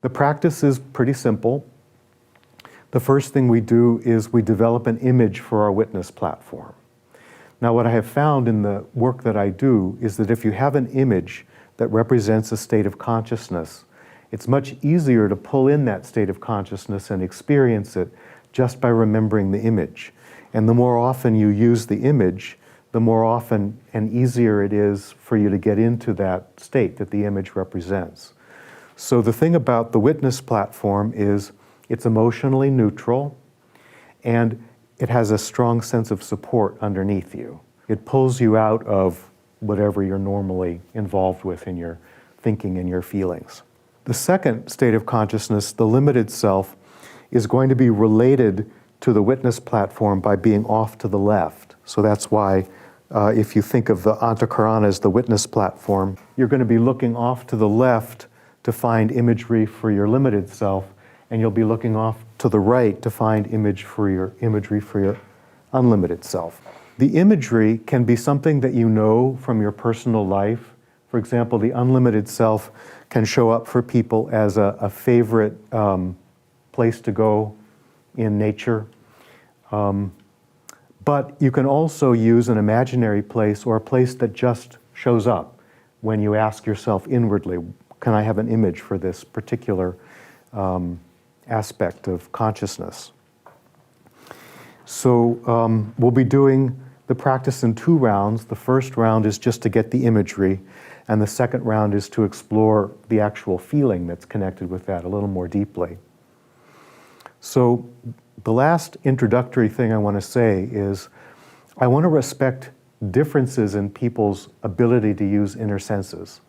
The practice is pretty simple. The first thing we do is we develop an image for our witness platform. Now, what I have found in the work that I do is that if you have an image that represents a state of consciousness, it's much easier to pull in that state of consciousness and experience it just by remembering the image. And the more often you use the image, the more often and easier it is for you to get into that state that the image represents. So the thing about the witness platform is it's emotionally neutral, and it has a strong sense of support underneath you. It pulls you out of whatever you're normally involved with in your thinking and your feelings. The second state of consciousness, the limited self, is going to be related to the witness platform by being off to the left. So that's why if you think of the Antakarana as the witness platform, you're going to be looking off to the left to find imagery for your limited self, and you'll be looking off to the right to find imagery for your unlimited self. The imagery can be something that you know from your personal life. For example, the unlimited self can show up for people as a favorite place to go in nature. But you can also use an imaginary place or a place that just shows up when you ask yourself inwardly, can I have an image for this particular aspect of consciousness? So we'll be doing the practice in 2 rounds. The first round is just to get the imagery, and the second round is to explore the actual feeling that's connected with that a little more deeply. So the last introductory thing I want to say is I want to respect differences in people's ability to use inner senses.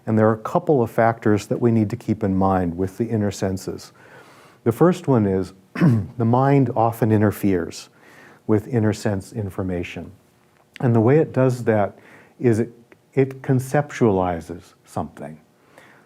And there are a couple of factors that we need to keep in mind with the inner senses. The first one is the mind often interferes with inner sense information. And the way it does that is it conceptualizes something.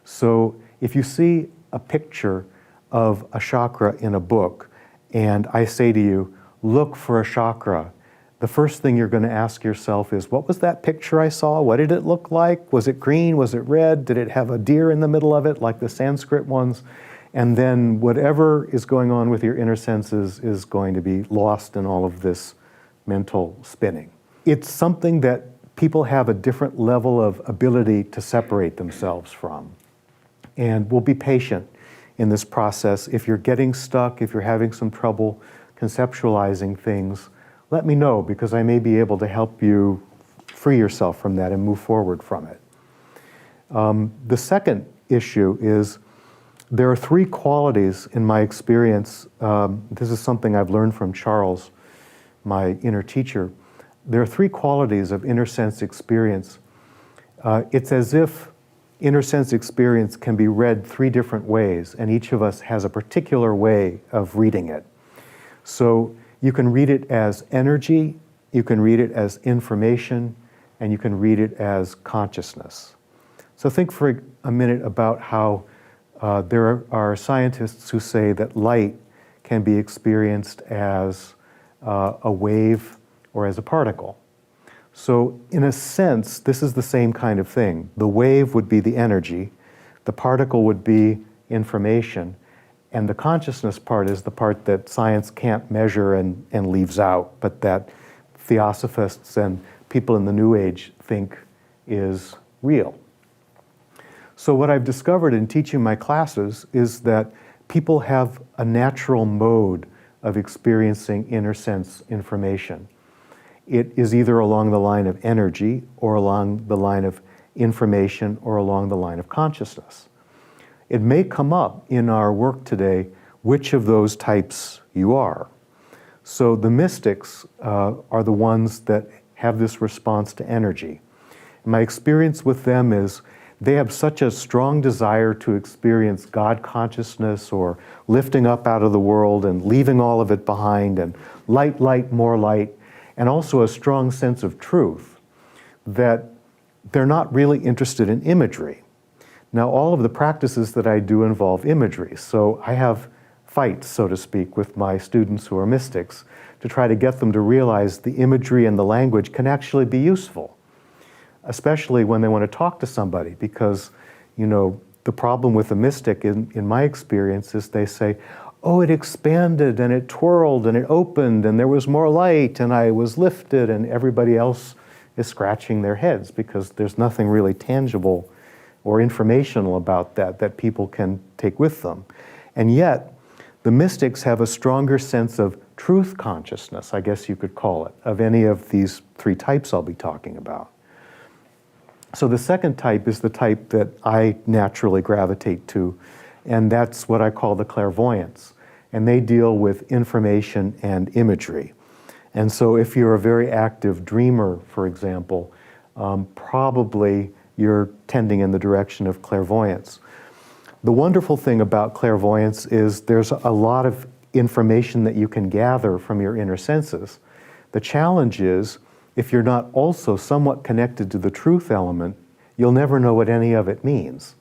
So if you see a picture of a chakra in a book, and I say to you, look for a chakra, the first thing you're going to ask yourself is, what was that picture I saw? What did it look like? Was it green? Was it red? Did it have a deer in the middle of it, like the Sanskrit ones? And then whatever is going on with your inner senses is going to be lost in all of this mental spinning. It's something that people have a different level of ability to separate themselves from. And we'll be patient in this process. If you're getting stuck, if you're having some trouble conceptualizing things, let me know, because I may be able to help you free yourself from that and move forward from it. The second issue is there are 3 qualities in my experience. This is something I've learned from Charles, my inner teacher. There are 3 qualities of inner sense experience. It's as if inner sense experience can be read 3 different ways, and each of us has a particular way of reading it. So you can read it as energy, you can read it as information, and you can read it as consciousness. So think for a minute about how there are scientists who say that light can be experienced as a wave or as a particle. So in a sense, this is the same kind of thing. The wave would be the energy, the particle would be information, and the consciousness part is the part that science can't measure and leaves out, but that Theosophists and people in the New Age think is real. So what I've discovered in teaching my classes is that people have a natural mode of experiencing inner sense information. It is either along the line of energy, or along the line of information, or along the line of consciousness. It may come up in our work today which of those types you are. So the mystics are the ones that have this response to energy. My experience with them is they have such a strong desire to experience God consciousness, or lifting up out of the world and leaving all of it behind, and light, light, more light, and also a strong sense of truth, that they're not really interested in imagery. Now, all of the practices that I do involve imagery, so I have fights, so to speak, with my students who are mystics to try to get them to realize the imagery and the language can actually be useful, especially when they want to talk to somebody, because, you know, the problem with the mystic, in my experience, is they say, oh, it expanded and it twirled and it opened and there was more light and I was lifted, and everybody else is scratching their heads because there's nothing really tangible or informational about that people can take with them. And yet, the mystics have a stronger sense of truth consciousness, I guess you could call it, of any of these three types I'll be talking about. So the second type is the type that I naturally gravitate to, and that's what I call the clairvoyance. And they deal with information and imagery. And so if you're a very active dreamer, for example, probably you're tending in the direction of clairvoyance. The wonderful thing about clairvoyance is there's a lot of information that you can gather from your inner senses. The challenge is, if you're not also somewhat connected to the truth element, you'll never know what any of it means.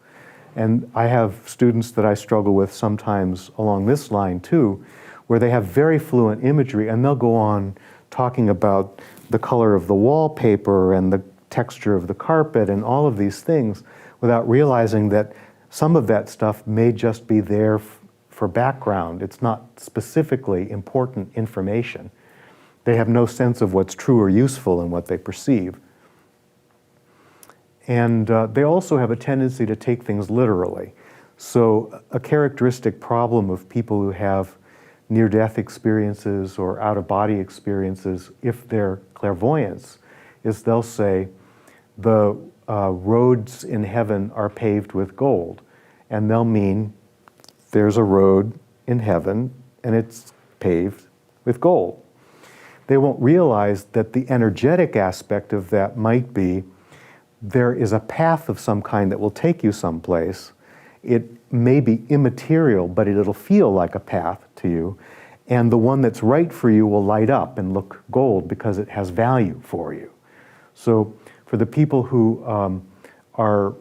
And I have students that I struggle with sometimes along this line too, where they have very fluent imagery and they'll go on talking about the color of the wallpaper and the texture of the carpet and all of these things without realizing that some of that stuff may just be there for background. It's not specifically important information. They have no sense of what's true or useful in what they perceive. And they also have a tendency to take things literally. So a characteristic problem of people who have near-death experiences or out-of-body experiences, if they're clairvoyants, is they'll say, the roads in heaven are paved with gold. And they'll mean there's a road in heaven and it's paved with gold. They won't realize that the energetic aspect of that might be there is a path of some kind that will take you someplace. It may be immaterial, but it'll feel like a path to you. And the one that's right for you will light up and look gold because it has value for you. So for the people who are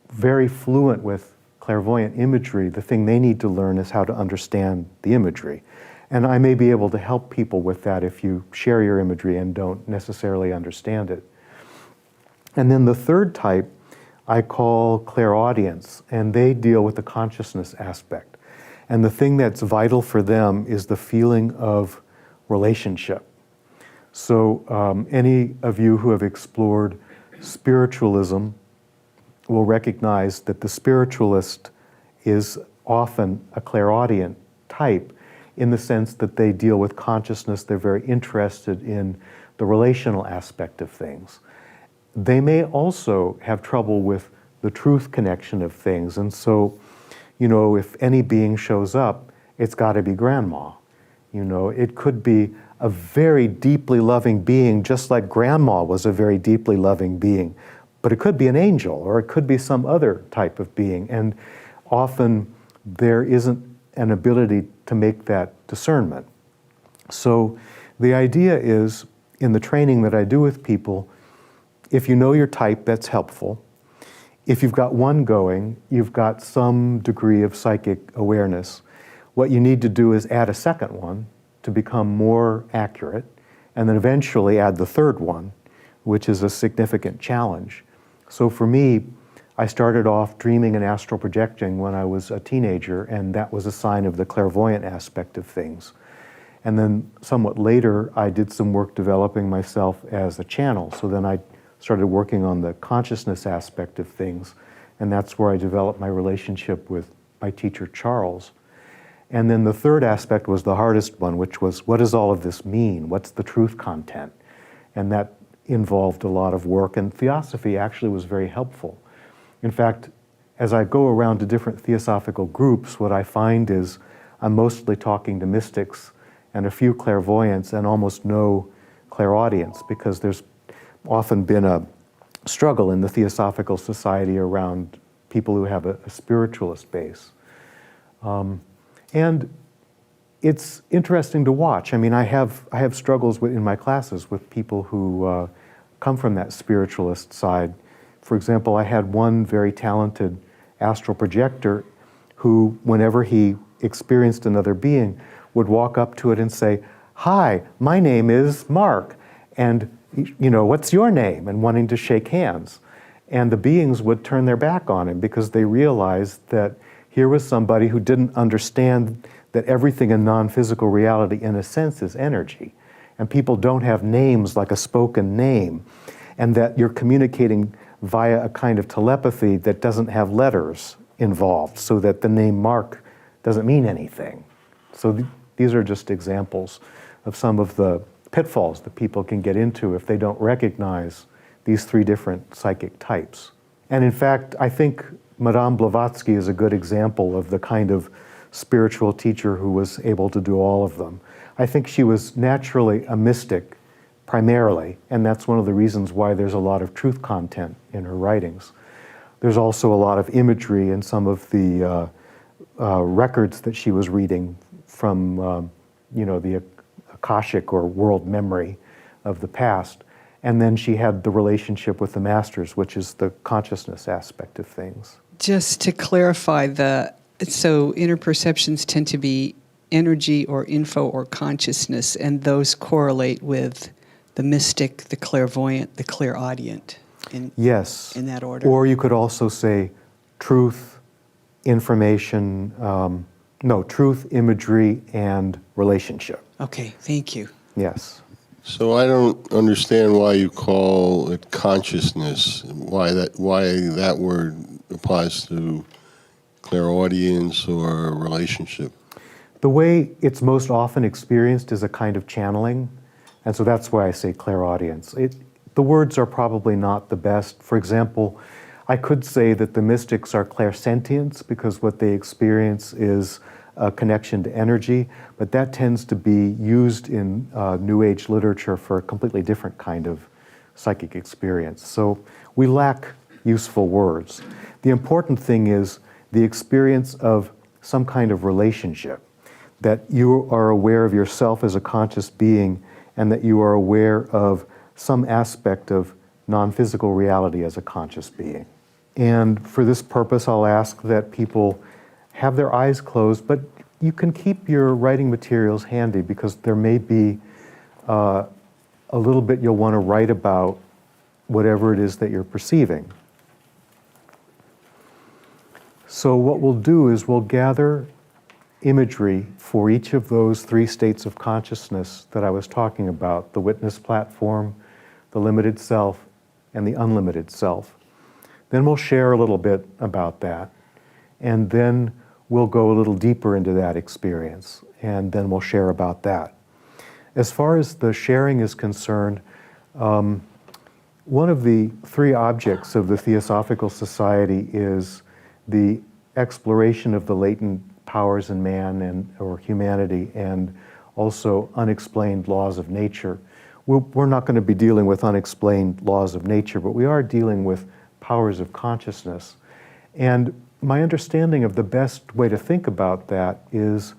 very fluent with clairvoyant imagery, the thing they need to learn is how to understand the imagery. And I may be able to help people with that if you share your imagery and don't necessarily understand it. And then the third type I call clairaudience, and they deal with the consciousness aspect. And the thing that's vital for them is the feeling of relationship. So any of you who have explored spiritualism will recognize that the spiritualist is often a clairaudient type in the sense that they deal with consciousness. They're very interested in the relational aspect of things. They may also have trouble with the truth connection of things. And so, you know, if any being shows up, it's got to be grandma. You know, it could be a very deeply loving being, just like grandma was a very deeply loving being. But it could be an angel, or it could be some other type of being. And often there isn't an ability to make that discernment. So the idea is, in the training that I do with people, if you know your type, that's helpful. If you've got one going, you've got some degree of psychic awareness. What you need to do is add a second one to become more accurate, and then eventually add the third one, which is a significant challenge. So for me, I started off dreaming and astral projecting when I was a teenager, and that was a sign of the clairvoyant aspect of things. And then somewhat later, I did some work developing myself as a channel. So then I started working on the consciousness aspect of things, and that's where I developed my relationship with my teacher, Charles. And then the third aspect was the hardest one, which was, what does all of this mean? What's the truth content? And that involved a lot of work, and Theosophy actually was very helpful. In fact, as I go around to different Theosophical groups, what I find is I'm mostly talking to mystics and a few clairvoyants and almost no clairaudience, because there's often been a struggle in the Theosophical Society around people who have a spiritualist base. And it's interesting to watch. I mean, I have struggles in my classes with people who come from that spiritualist side. For example, I had one very talented astral projector who, whenever he experienced another being, would walk up to it and say, "Hi, my name is Mark, and you know, what's your name?" and wanting to shake hands. And the beings would turn their back on him because they realized that here was somebody who didn't understand that everything in non-physical reality, in a sense, is energy. And people don't have names like a spoken name, and that you're communicating via a kind of telepathy that doesn't have letters involved, so that the name Mark doesn't mean anything. So these are just examples of some of the pitfalls that people can get into if they don't recognize these three different psychic types. And in fact, I think Madame Blavatsky is a good example of the kind of spiritual teacher who was able to do all of them. I think she was naturally a mystic, primarily, and that's one of the reasons why there's a lot of truth content in her writings. There's also a lot of imagery in some of the records that she was reading from, the Akashic or world memory of the past. And then she had the relationship with the masters, which is the consciousness aspect of things. Just to clarify, so inner perceptions tend to be energy or info or consciousness, and those correlate with the mystic, the clairvoyant, the clairaudient. Yes. In that order. Or you could also say truth, information, truth, imagery, and relationship. Okay, thank you. Yes. So I don't understand why you call it consciousness. Why that word applies to clairaudience or relationship. The way it's most often experienced is a kind of channeling, and so that's why I say clairaudience. The words are probably not the best. For example, I could say that the mystics are clairsentients because what they experience is a connection to energy, but that tends to be used in New Age literature for a completely different kind of psychic experience. So we lack useful words. The important thing is the experience of some kind of relationship, that you are aware of yourself as a conscious being and that you are aware of some aspect of non-physical reality as a conscious being. And for this purpose, I'll ask that people have their eyes closed, but you can keep your writing materials handy because there may be a little bit you'll want to write about whatever it is that you're perceiving. So what we'll do is we'll gather imagery for each of those three states of consciousness that I was talking about, the witness platform, the limited self, and the unlimited self. Then we'll share a little bit about that, and then we'll go a little deeper into that experience, and then we'll share about that. As far as the sharing is concerned, one of the three objects of the Theosophical Society is the exploration of the latent powers in man or humanity, and also unexplained laws of nature. We're not going to be dealing with unexplained laws of nature, but we are dealing with powers of consciousness. And my understanding of the best way to think about that is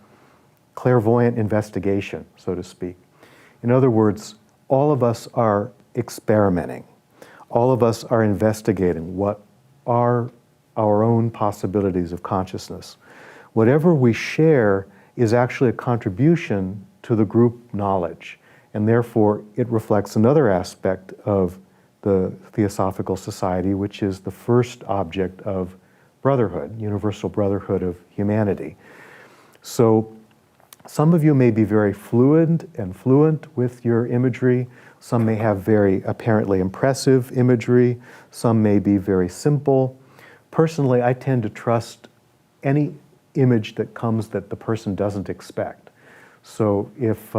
clairvoyant investigation, so to speak. In other words, all of us are experimenting. All of us are investigating what are our own possibilities of consciousness. Whatever we share is actually a contribution to the group knowledge, and therefore it reflects another aspect of the Theosophical Society, which is the first object of brotherhood, universal brotherhood of humanity. So some of you may be very fluid and fluent with your imagery. Some may have very apparently impressive imagery. Some may be very simple. Personally, I tend to trust any image that comes that the person doesn't expect. So if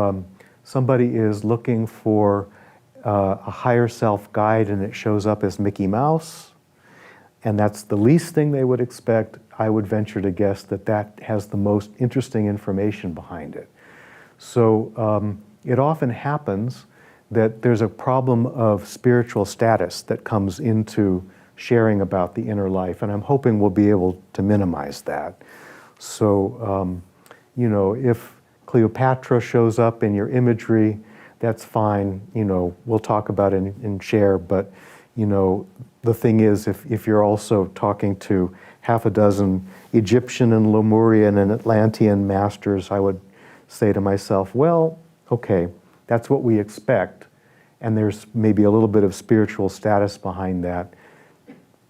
somebody is looking for a higher self guide and it shows up as Mickey Mouse, and that's the least thing they would expect, I would venture to guess that that has the most interesting information behind it. So it often happens that there's a problem of spiritual status that comes into sharing about the inner life, and I'm hoping we'll be able to minimize that. So, if Cleopatra shows up in your imagery, that's fine, we'll talk about it and share, but, the thing is, if you're also talking to half a dozen Egyptian and Lemurian and Atlantean masters, I would say to myself, well, okay, that's what we expect, and there's maybe a little bit of spiritual status behind that.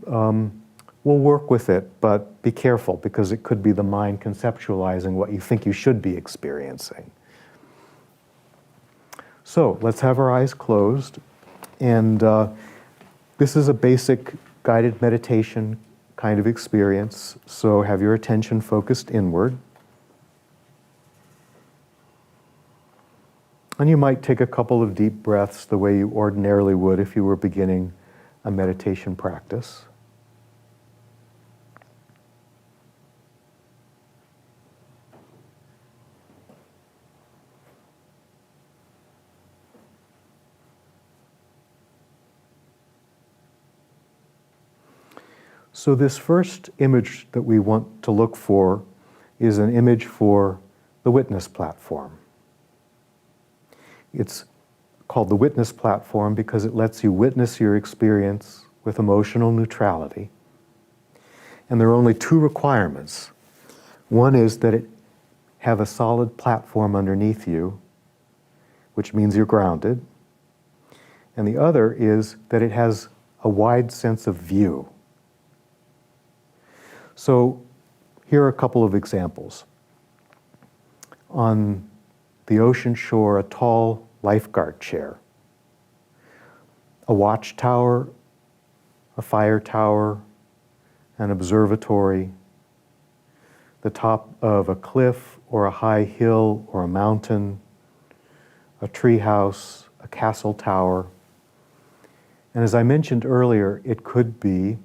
we'll work with it, but be careful because it could be the mind conceptualizing what you think you should be experiencing. So let's have our eyes closed. And this is a basic guided meditation kind of experience. So have your attention focused inward. And you might take a couple of deep breaths the way you ordinarily would if you were beginning a meditation practice. So this first image that we want to look for is an image for the witness platform. It's called the witness platform because it lets you witness your experience with emotional neutrality. And there are only two requirements. One is that it have a solid platform underneath you, which means you're grounded. And the other is that it has a wide sense of view. So here are a couple of examples. On the ocean shore, a tall lifeguard chair, a watchtower, a fire tower, an observatory, the top of a cliff or a high hill or a mountain, a tree house, a castle tower. And as I mentioned earlier, it could be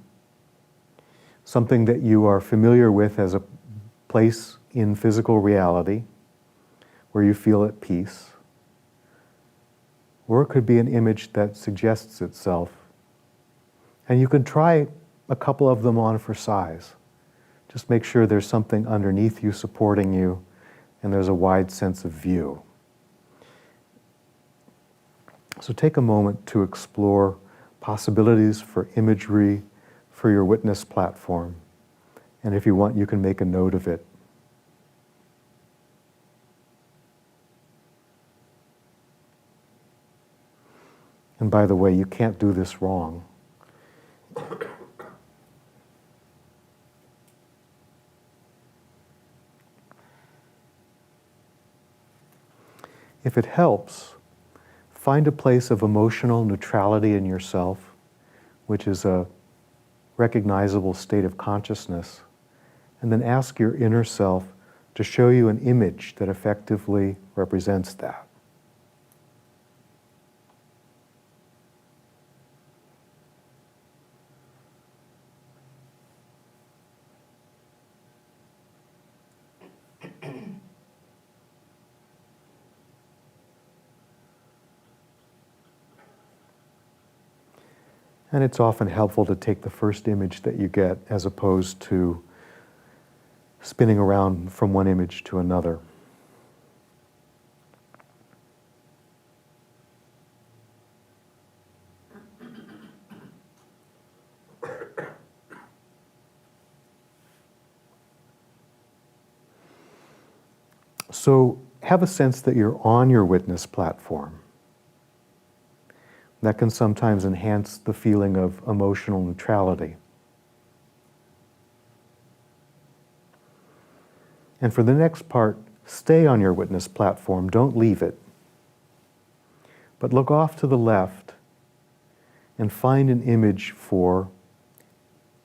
something that you are familiar with as a place in physical reality where you feel at peace. Or it could be an image that suggests itself. And you can try a couple of them on for size. Just make sure there's something underneath you supporting you and there's a wide sense of view. So take a moment to explore possibilities for imagery for your witness platform. And if you want, you can make a note of it. And by the way, you can't do this wrong. If it helps, find a place of emotional neutrality in yourself, which is a recognizable state of consciousness, and then ask your inner self to show you an image that effectively represents that. And it's often helpful to take the first image that you get as opposed to spinning around from one image to another. So have a sense that you're on your witness platform. That can sometimes enhance the feeling of emotional neutrality. And for the next part, stay on your witness platform, don't leave it. But look off to the left and find an image for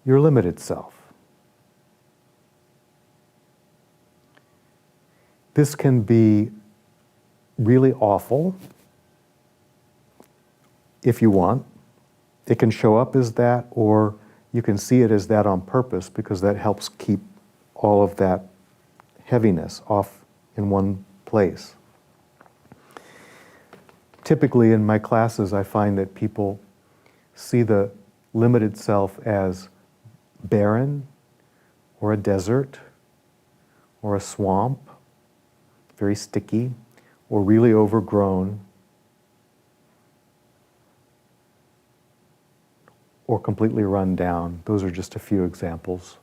your limited self. This can be really awful if you want. It can show up as that, or you can see it as that on purpose because that helps keep all of that heaviness off in one place. Typically in my classes, I find that people see the limited self as barren, or a desert, or a swamp, very sticky, or really overgrown, or completely run down. Those are just a few examples.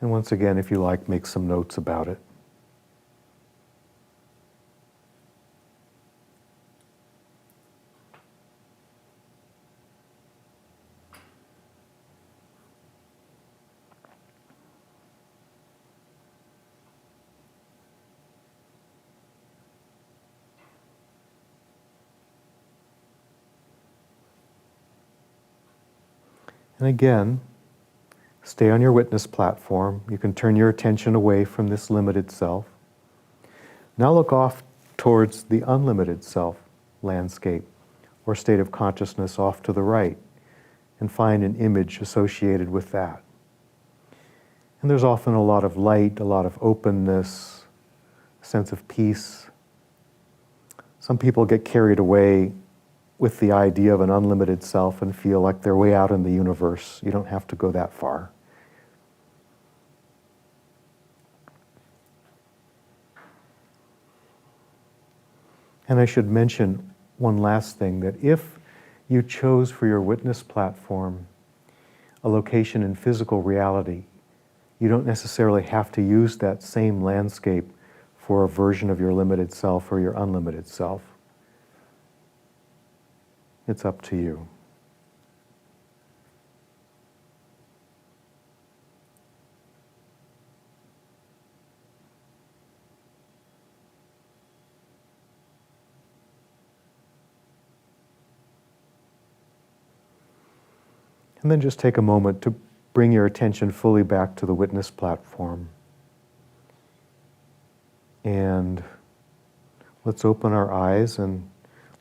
And once again, if you like, make some notes about it. And again, stay on your witness platform. You can turn your attention away from this limited self. Now look off towards the unlimited self landscape or state of consciousness off to the right and find an image associated with that. And there's often a lot of light, a lot of openness, a sense of peace. Some people get carried away with the idea of an unlimited self and feel like they're way out in the universe. You don't have to go that far. And I should mention one last thing, that if you chose for your witness platform a location in physical reality, you don't necessarily have to use that same landscape for a version of your limited self or your unlimited self. It's up to you. And then just take a moment to bring your attention fully back to the witness platform. And let's open our eyes and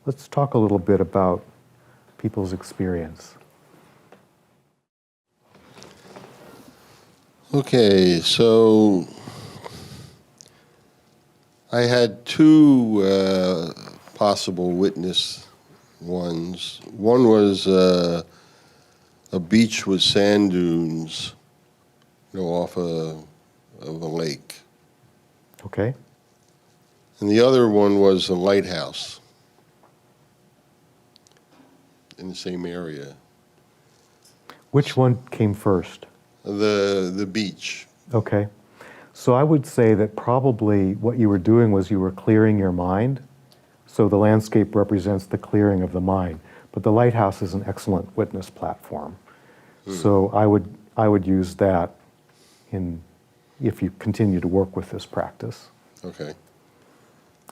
let's talk a little bit about people's experience. Okay, so I had two possible witness ones. One was a beach with sand dunes, off of a lake. Okay? And the other one was a lighthouse in the same area. Which one came first? The beach. Okay. So I would say that probably what you were doing was you were clearing your mind. So the landscape represents the clearing of the mind. But the lighthouse is an excellent witness platform. So I would use that if you continue to work with this practice. Okay.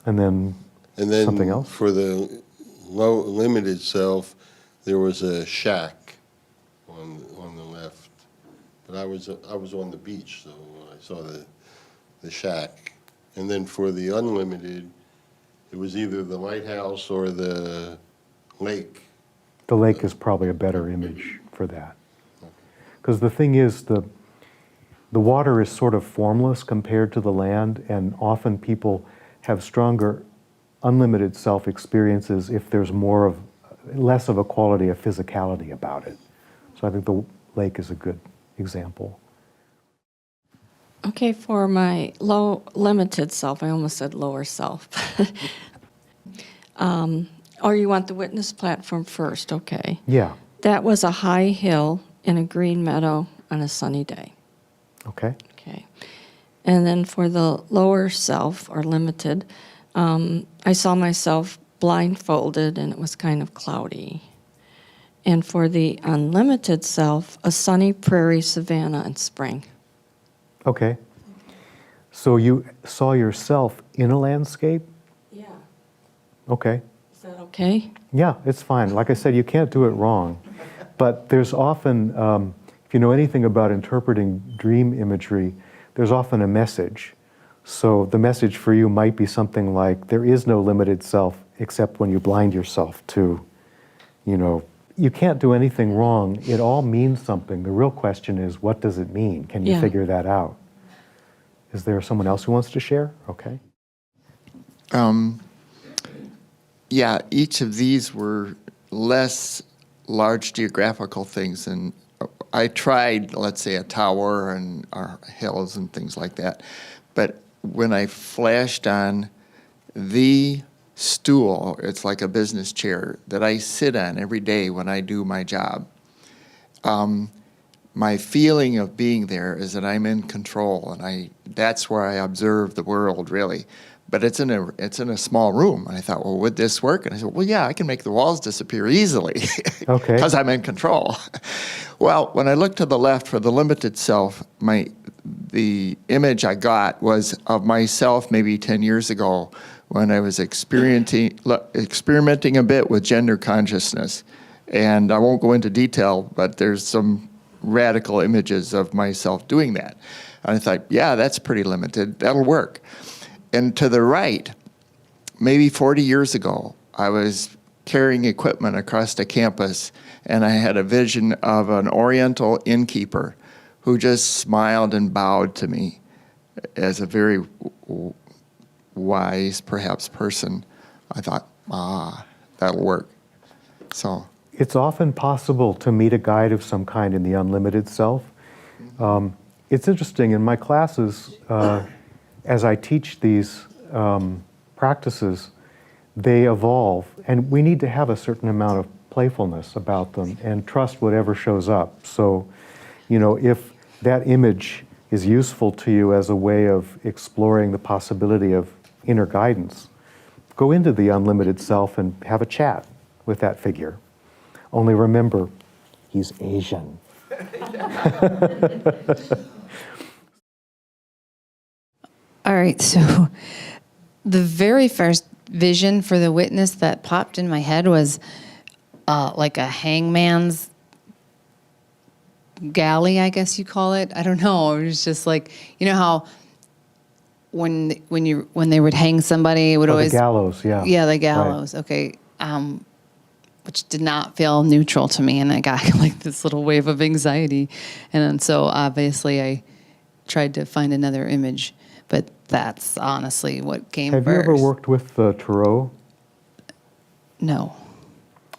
And then something else? For the limited self, there was a shack on the left. But I was on the beach, so I saw the shack. And then for the unlimited, it was either the lighthouse or the lake. The lake is probably a better image for that. Because the thing is, the water is sort of formless compared to the land, and often people have stronger unlimited self experiences if there's less of a quality of physicality about it. So I think the lake is a good example. Okay, for my low limited self, I almost said lower self. Or you want the witness platform first, okay. Yeah. That was a high hill in a green meadow on a sunny day. Okay. Okay. And then for the lower self, or limited, I saw myself blindfolded and it was kind of cloudy. And for the unlimited self, a sunny prairie savanna in spring. Okay. So you saw yourself in a landscape? Yeah. Okay. Is that okay? Yeah, it's fine. Like I said, you can't do it wrong. But there's often, if you know anything about interpreting dream imagery, there's often a message. So the message for you might be something like, there is no limited self except when you blind yourself to, you can't do anything wrong. It all means something. The real question is, what does it mean? Can you figure that out? Is there someone else who wants to share? Okay. Yeah, each of these were less large geographical things, and I tried, let's say, a tower and our hills and things like that. But when I flashed on the stool, it's like a business chair that I sit on every day when I do my job, my feeling of being there is that I'm in control, and that's where I observe the world, really. But it's in a small room, and I thought, well, would this work? And I said, well, yeah, I can make the walls disappear easily, Okay. because I'm in control. Well, when I looked to the left for the limited self, the image I got was of myself maybe 10 years ago when I was experimenting a bit with gender consciousness. And I won't go into detail, but there's some radical images of myself doing that. And I thought, yeah, that's pretty limited. That'll work. And to the right, maybe 40 years ago, I was carrying equipment across the campus, and I had a vision of an Oriental innkeeper who just smiled and bowed to me as a very wise, perhaps, person. I thought, that'll work. So It's often possible to meet a guide of some kind in the unlimited self. It's interesting, in my classes, as I teach these practices, they evolve, and we need to have a certain amount of playfulness about them and trust whatever shows up. So, if that image is useful to you as a way of exploring the possibility of inner guidance, go into the unlimited self and have a chat with that figure. Only remember, he's Asian. All right, so the very first vision for the witness that popped in my head was like a hangman's galley, I guess you call it. I don't know. It was just like, you know how when they would hang somebody, it would always The gallows, yeah. Yeah, the gallows. Okay. Which did not feel neutral to me, and I got like this little wave of anxiety, and then so obviously I tried to find another image, but that's honestly what came Have first. you ever worked with the tarot? No.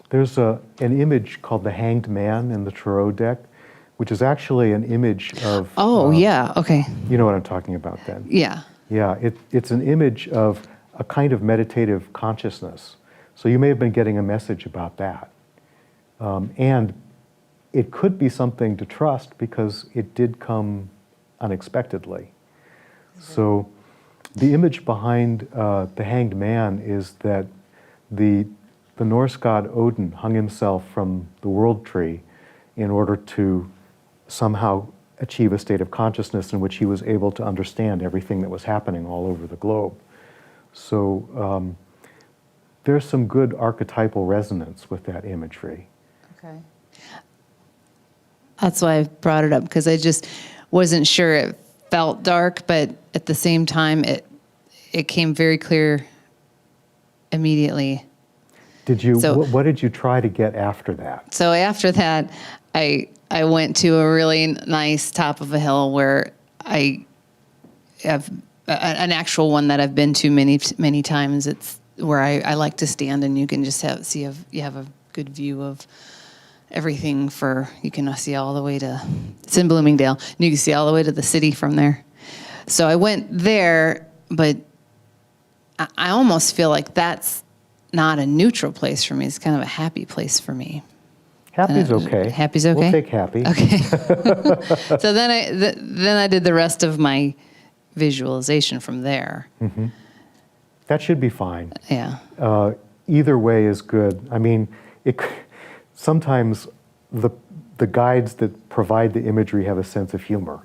There's an image called the Hanged Man in the tarot deck, which is actually an image of... Oh, yeah. Okay. You know what I'm talking about then. Yeah. Yeah, it's an image of a kind of meditative consciousness. So you may have been getting a message about that. And it could be something to trust because it did come unexpectedly. So the image behind the Hanged Man is that the Norse god Odin hung himself from the world tree in order to somehow achieve a state of consciousness in which he was able to understand everything that was happening all over the globe. So there's some good archetypal resonance with that imagery. Okay. That's why I brought it up, because I just wasn't sure. It felt dark, but at the same time, it came very clear immediately. Did you? So- What did you try to get after that? So after that, I went to a really nice top of a hill where I have an actual one that I've been to many times. It's where I like to stand, and you can just you have a good view of everything. You can see all the way to, it's in Bloomingdale, and you can see all the way to the city from there. So I went there, but I almost feel like that's not a neutral place for me. It's kind of a happy place for me. Happy's okay. Happy's okay? We'll take happy. Okay. So then I did the rest of my visualization from there. That should be fine. Yeah. Either way is good. I mean, sometimes the guides that provide the imagery have a sense of humor.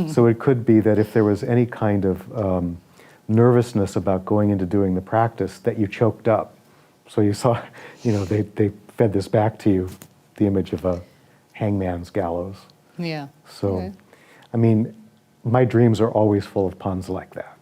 So it could be that if there was any kind of nervousness about going into doing the practice, that you choked up. So you saw, they fed this back to you, the image of a hangman's gallows. Yeah. So, Okay. I mean, my dreams are always full of puns like that.